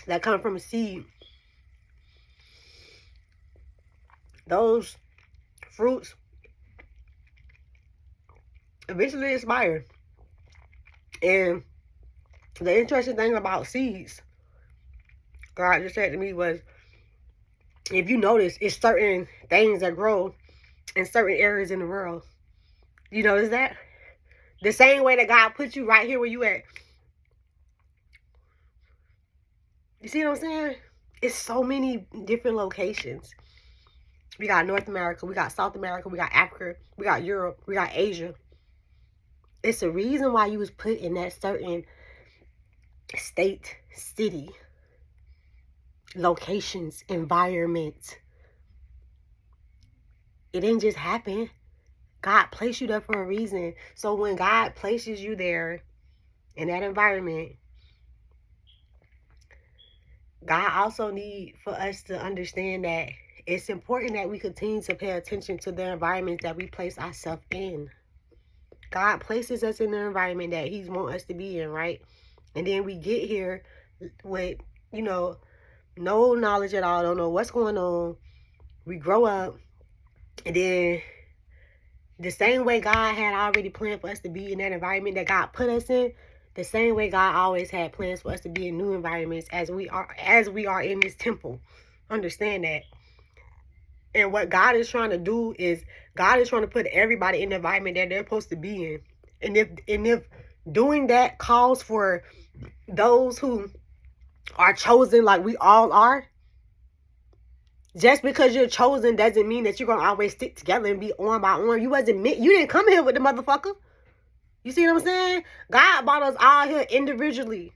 Speaker 1: that comes from a seed, those fruits eventually expire. And the interesting thing about seeds, God just said to me, was, if you notice, it's certain things that grow in certain areas in the world. You notice that? The same way that God put you right here where you at. You see what I'm saying? It's so many different locations. We got North America, we got South America, we got Africa, we got Europe, we got Asia. It's the reason why you was put in that certain state, city, locations, environment. It didn't just happen. God placed you there for a reason. So when God places you there in that environment, God also needs for us to understand that it's important that we continue to pay attention to the environments that we place ourselves in. God places us in the environment that He wants us to be in, right? And then we get here with, no knowledge at all, don't know what's going on. We grow up, and then the same way God had already planned for us to be in that environment that God put us in, the same way God always had plans for us to be in new environments as we are in this temple. Understand that. And what God is trying to do is, God is trying to put everybody in the environment that they're supposed to be in. And if doing that calls for those who are chosen, like we all are, just because you're chosen doesn't mean that you're going to always stick together and be arm by arm. You didn't come here with the motherfucker. You see what I'm saying? God brought us all here individually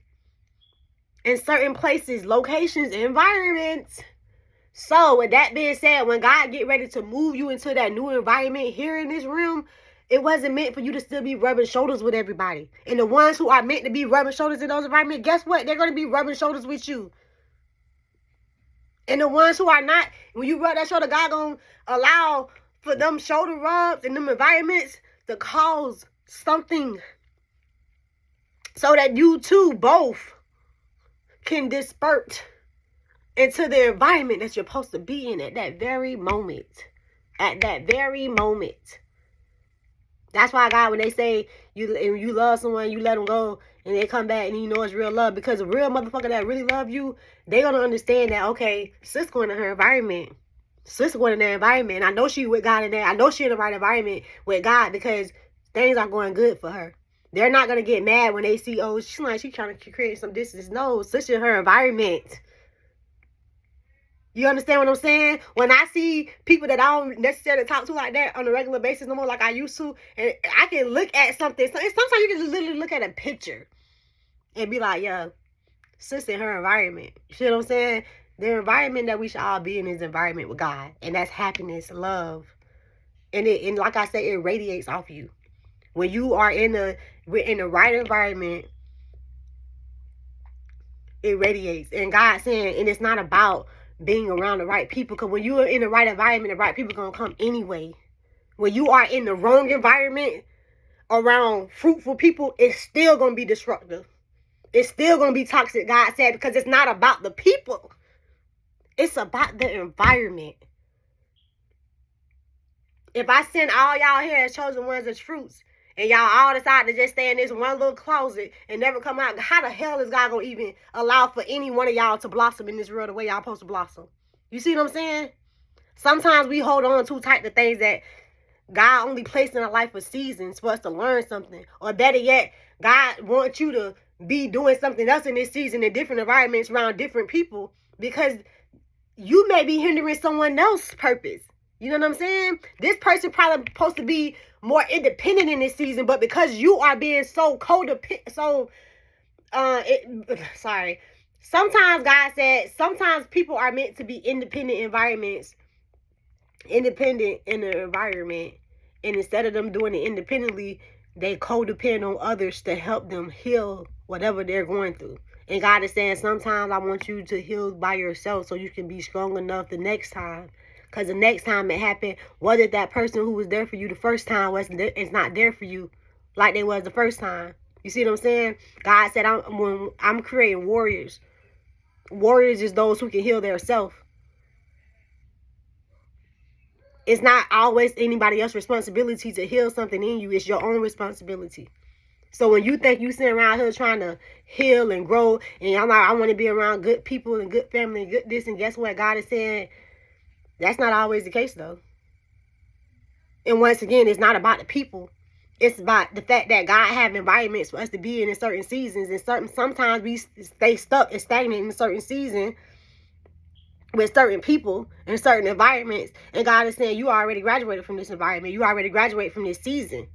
Speaker 1: in certain places, locations, environments. So with that being said, when God get ready to move you into that new environment here in this room, it wasn't meant for you to still be rubbing shoulders with everybody. And the ones who are meant to be rubbing shoulders in those environments, guess what? They're going to be rubbing shoulders with you. And the ones who are not, when you rub that shoulder, God going to allow for them shoulder rubs and them environments to cause something so that you two both can disperse into the environment that you're supposed to be in at that very moment. At that very moment. That's why, God, when they say you love someone, you let them go, and they come back and you know it's real love, because a real motherfucker that really love you, they gonna understand that, okay, sis going in her environment. Sis going in their environment. I know she with God in there. I know she in the right environment with God, because things are going good for her. They're not gonna get mad when they see, oh, she's trying to create some distance. No, sis in her environment. You understand what I'm saying? When I see people that I don't necessarily talk to like that on a regular basis no more like I used to, and I can look at something. Sometimes you can literally look at a picture and be like, yeah, sis in her environment. You see what I'm saying? The environment that we should all be in is environment with God. And that's happiness, love. And like I said, it radiates off you. When you are in the right environment, it radiates. And God's saying, and it's not about being around the right people, because when you are in the right environment, the right people are going to come anyway. When you are in the wrong environment around fruitful people, it's still going to be disruptive. It's still going to be toxic, God said, because it's not about the people. It's about the environment. If I send all y'all here as chosen ones as fruits, and y'all all decide to just stay in this one little closet and never come out, how the hell is God going to even allow for any one of y'all to blossom in this world the way y'all supposed to blossom? You see what I'm saying? Sometimes we hold on too tight to things that God only placed in our life for seasons for us to learn something. Or better yet, God wants you to be doing something else in this season in different environments around different people, because you may be hindering someone else's purpose. You know what I'm saying? This person probably supposed to be more independent in this season, but because you are being so codependent, sometimes God said, sometimes people are meant to be independent in the environment, and instead of them doing it independently, they codepend on others to help them heal whatever they're going through. And God is saying, sometimes I want you to heal by yourself so you can be strong enough the next time. Because the next time it happened, what if that person who was there for you the first time is not there for you like they was the first time? You see what I'm saying? God said, I'm creating warriors. Warriors is those who can heal their self. It's not always anybody else's responsibility to heal something in you. It's your own responsibility. So when you think you sitting around here trying to heal and grow, and I'm like, I want to be around good people and good family and good this, and guess what? God is saying, that's not always the case, though. And once again, it's not about the people. It's about the fact that God have environments for us to be in certain seasons. And sometimes we stay stuck and stagnant in a certain season with certain people in certain environments. And God is saying, you already graduated from this environment. You already graduated from this season.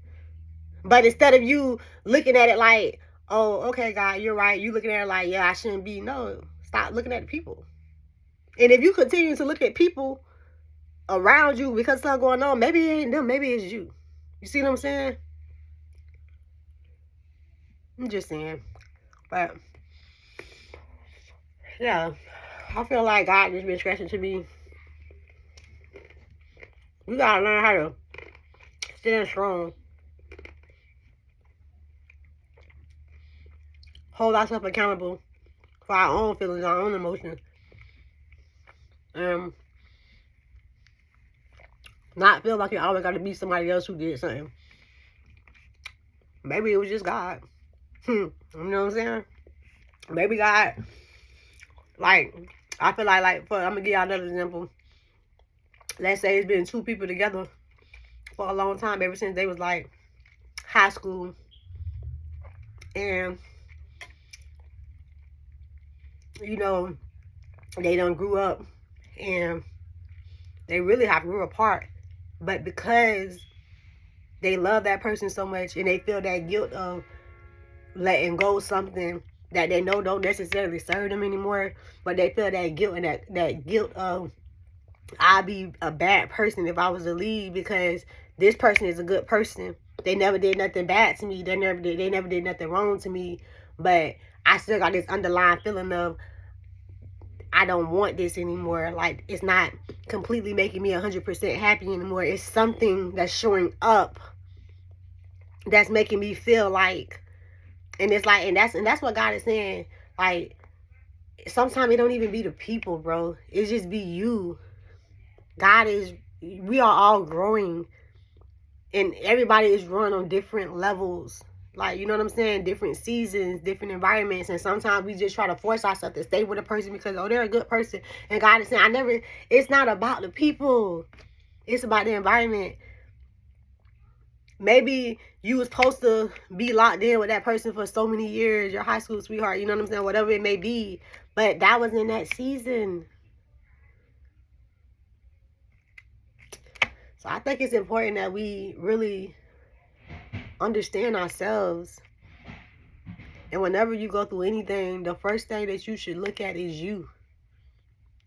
Speaker 1: But instead of you looking at it like, oh, okay, God, you're right. You looking at it like, yeah, I shouldn't be. No, stop looking at the people. And if you continue to look at people around you because something going on, maybe it ain't them, maybe it's you. You see what I'm saying? I'm just saying. But yeah, I feel like God just been stressing to me. We gotta learn how to stand strong. Hold ourselves accountable for our own feelings, our own emotions. Not feel like you always got to be somebody else who did something. Maybe it was just God. You know what I'm saying? Maybe God, like, I feel like I'm going to give y'all another example. Let's say it's been two people together for a long time, ever since they was like high school. And, you know, they done grew up and they really have grew apart. But because they love that person so much and they feel that guilt of letting go something that they know don't necessarily serve them anymore, but they feel that guilt and that guilt of, I'd be a bad person if I was to leave because this person is a good person. They never did nothing bad to me. They never did nothing wrong to me. But I still got this underlying feeling of, I don't want this anymore. Like, it's not completely making me 100% happy anymore. It's something that's showing up that's making me feel like, and it's like, and that's what God is saying. Like, sometimes it don't even be the people, bro. It just be you. We are all growing, and everybody is growing on different levels. Like, you know what I'm saying? Different seasons, different environments. And sometimes we just try to force ourselves to stay with a person because, oh, they're a good person. And God is saying, it's not about the people. It's about the environment. Maybe you was supposed to be locked in with that person for so many years, your high school sweetheart, you know what I'm saying? Whatever it may be. But that was in that season. So I think it's important that we really understand ourselves. And whenever you go through anything, the first thing that you should look at is you.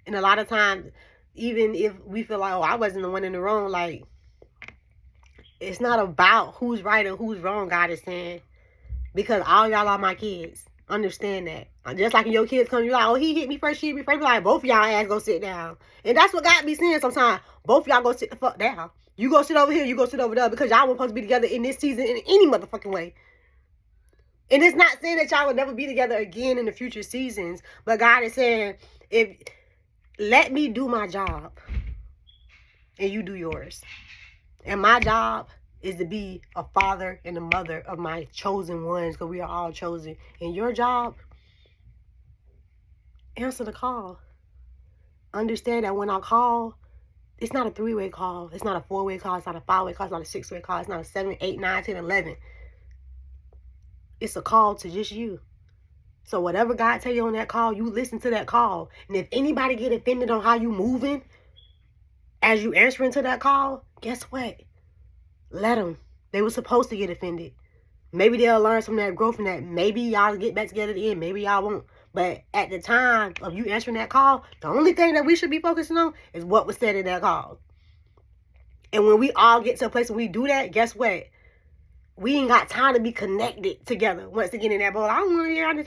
Speaker 1: And a lot of times, even if we feel like, oh, I wasn't the one in the wrong, like, it's not about who's right or who's wrong, God is saying. Because all y'all are my kids. Understand that. Just like when your kids come, you're like, oh, he hit me first, she hit me first. Like, both y'all ass go sit down. And that's what God be saying sometimes. Both y'all go sit the fuck down. You go sit over here, you go sit over there. Because y'all weren't supposed to be together in this season in any motherfucking way. And it's not saying that y'all will never be together again in the future seasons. But God is saying, let me do my job. And you do yours. And my job is to be a father and a mother of my chosen ones, because we are all chosen. And your job, answer the call. Understand that when I call, it's not a 3-way call. It's not a 4-way call. It's not a 5-way call. It's not a 6-way call. It's not a 7, 8, 9, 10, 11. It's a call to just you. So whatever God tell you on that call, you listen to that call. And if anybody get offended on how you moving as you answering to that call, guess what? Let them. They were supposed to get offended. Maybe they'll learn from that growth and that maybe y'all get back together at the end. Maybe y'all won't. But at the time of you answering that call, the only thing that we should be focusing on is what was said in that call. And when we all get to a place where we do that, guess what? We ain't got time to be connected together once again in that bowl. I don't want to be around this.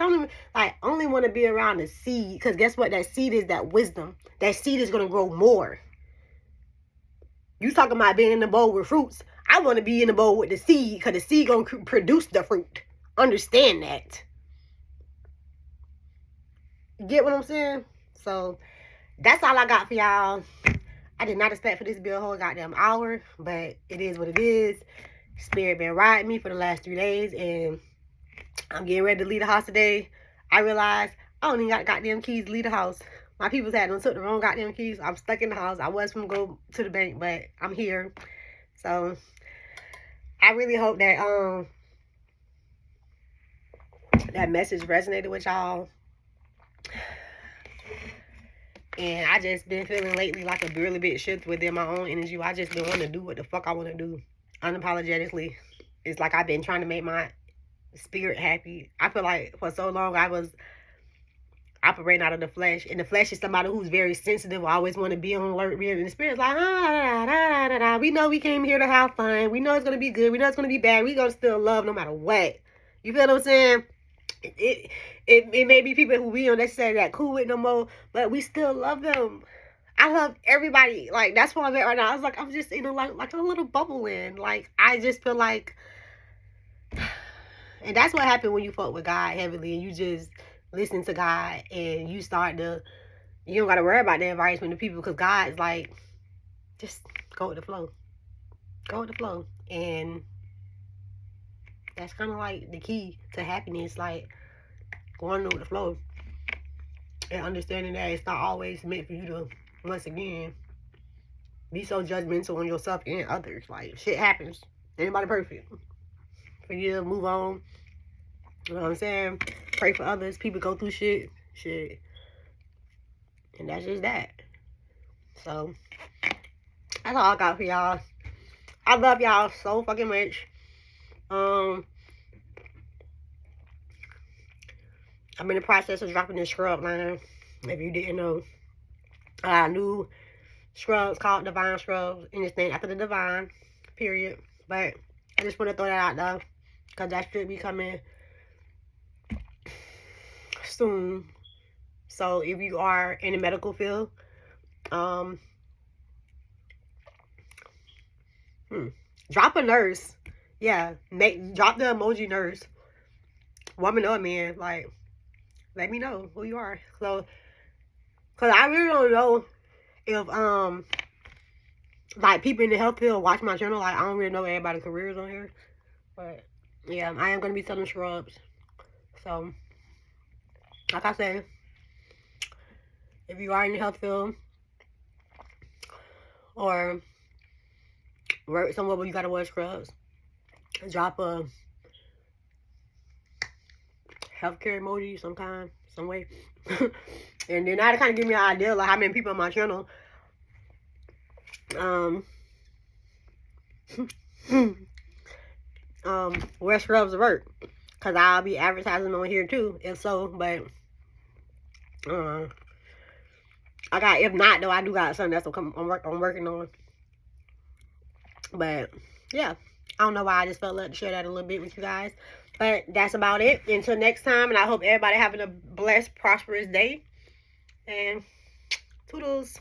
Speaker 1: I only want to be around the seed. Because guess what? That seed is that wisdom. That seed is going to grow more. You talking about being in the bowl with fruits. I want to be in the bowl with the seed, because the seed going to produce the fruit. Understand that. Get what I'm saying? So, that's all I got for y'all. I did not expect for this to be a whole goddamn hour, but it is what it is. Spirit been riding me for the last 3 days, and I'm getting ready to leave the house today. I realized I don't even got goddamn keys to leave the house. My people's had them took the wrong goddamn keys. I'm stuck in the house. I was going to go to the bank, but I'm here. So, I really hope that that message resonated with y'all. And I just been feeling lately like a really big shift within my own energy. I just been wanting to do what the fuck I want to do unapologetically. It's like I've been trying to make my spirit happy. I feel like for so long I was operating out of the flesh. And the flesh is somebody who's very sensitive. I always want to be on alert. And the spirit's like, we know we came here to have fun. We know it's going to be good. We know it's going to be bad. We going to still love no matter what. You feel what I'm saying? It may be people who we don't necessarily that cool with no more, but we still love them. I love everybody. Like, that's where I'm at right now. I was like, I'm just in like a little bubble in. Like, I just feel like, and that's what happened when you fuck with God heavily and you just listen to God and you start to, you don't got to worry about the advice from the people, because God's like, just go with the flow. Go with the flow. And that's kind of like the key to happiness, like going with the flow and understanding that it's not always meant for you to, once again, be so judgmental on yourself and others. Like, shit happens. Anybody perfect. For you to move on. You know what I'm saying? Pray for others. People go through shit. And that's just that. So, that's all I got for y'all. I love y'all so fucking much. I'm in the process of dropping this scrub line. If you didn't know, new scrubs called Divine Scrubs, and it's named after the Divine, period. But I just want to throw that out there, because that should be coming soon. So if you are in the medical field, drop a nurse. Yeah, drop the emoji nurse, woman or man. Like, let me know who you are. So, cause I really don't know if like people in the health field watch my channel. Like I don't really know everybody's careers on here, but yeah, I am gonna be selling shrubs. So, like I said, if you are in the health field or work somewhere where you gotta wear scrubs, drop a healthcare emoji some way. And then that'll kind of give me an idea like how many people on my channel wear scrubs to work, because I'll be advertising on here too if so. But if not though, I do got something that's I'm working on. But yeah, I don't know why I just felt like to share that a little bit with you guys. But that's about it. Until next time, and I hope everybody having a blessed, prosperous day. And toodles.